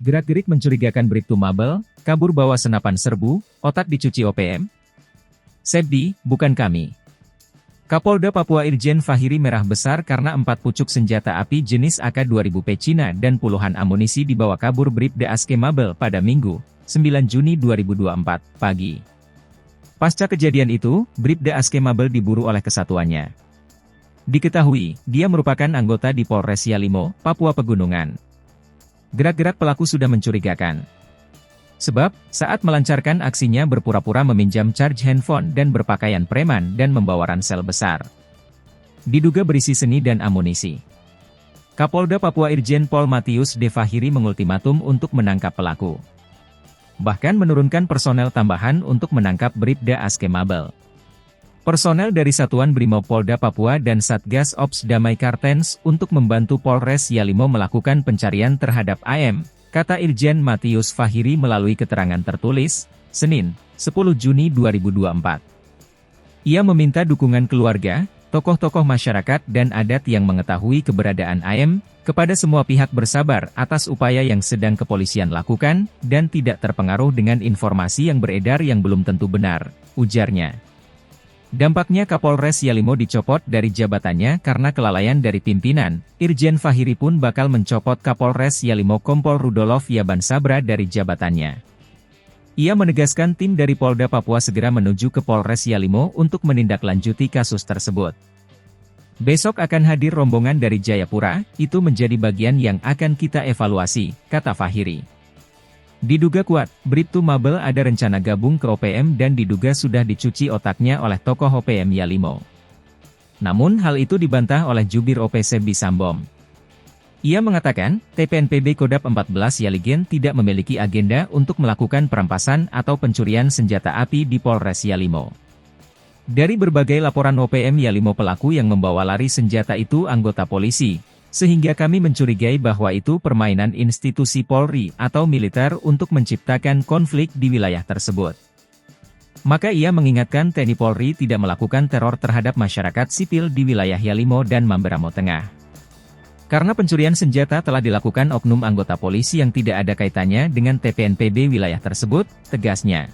Gerak-gerik mencurigakan Bribtu Mabel, kabur bawa senapan serbu, otak dicuci OPM? Sebdi, bukan kami. Kapolda Papua Irjen Fahiri merah besar karena 4 pucuk senjata api jenis AK-2000P Cina dan puluhan amunisi dibawa kabur Bribda Aske Mabel pada Minggu, 9 Juni 2024, pagi. Pasca kejadian itu, Bribda Aske Mabel diburu oleh kesatuannya. Diketahui, dia merupakan anggota di Polres Yalimo, Papua Pegunungan. Gerak-gerak pelaku sudah mencurigakan. Sebab, saat melancarkan aksinya berpura-pura meminjam charge handphone dan berpakaian preman dan membawa ransel besar. Diduga berisi seni dan amunisi. Kapolda Papua Irjen Pol Matius De Fahiri mengultimatum untuk menangkap pelaku. Bahkan menurunkan personel tambahan untuk menangkap Bribda Aske Mabel. Personel dari Satuan Brimob Polda Papua dan Satgas Ops Damai Kartens untuk membantu Polres Yalimo melakukan pencarian terhadap AM, kata Irjen Matius Fahiri melalui keterangan tertulis, Senin, 10 Juni 2024. Ia meminta dukungan keluarga, tokoh-tokoh masyarakat dan adat yang mengetahui keberadaan AM, kepada semua pihak bersabar atas upaya yang sedang kepolisian lakukan, dan tidak terpengaruh dengan informasi yang beredar yang belum tentu benar, ujarnya. Dampaknya Kapolres Yalimo dicopot dari jabatannya karena kelalaian dari pimpinan. Irjen Fahiri pun bakal mencopot Kapolres Yalimo Kompol Rudolf Yaban Sabra dari jabatannya. Ia menegaskan tim dari Polda Papua segera menuju ke Polres Yalimo untuk menindaklanjuti kasus tersebut. Besok akan hadir rombongan dari Jayapura, itu menjadi bagian yang akan kita evaluasi, kata Fahiri. Diduga kuat, Bribtu Mabel ada rencana gabung ke OPM dan diduga sudah dicuci otaknya oleh tokoh OPM Yalimo. Namun hal itu dibantah oleh jubir OP Sebdi Sambom. Ia mengatakan, TPNPB Kodap 14 Yaligen tidak memiliki agenda untuk melakukan perampasan atau pencurian senjata api di Polres Yalimo. Dari berbagai laporan OPM Yalimo pelaku yang membawa lari senjata itu anggota polisi, sehingga kami mencurigai bahwa itu permainan institusi Polri atau militer untuk menciptakan konflik di wilayah tersebut. Maka ia mengingatkan TNI Polri tidak melakukan teror terhadap masyarakat sipil di wilayah Yalimo dan Mamberamo Tengah. Karena pencurian senjata telah dilakukan oknum anggota polisi yang tidak ada kaitannya dengan TPNPB wilayah tersebut, tegasnya.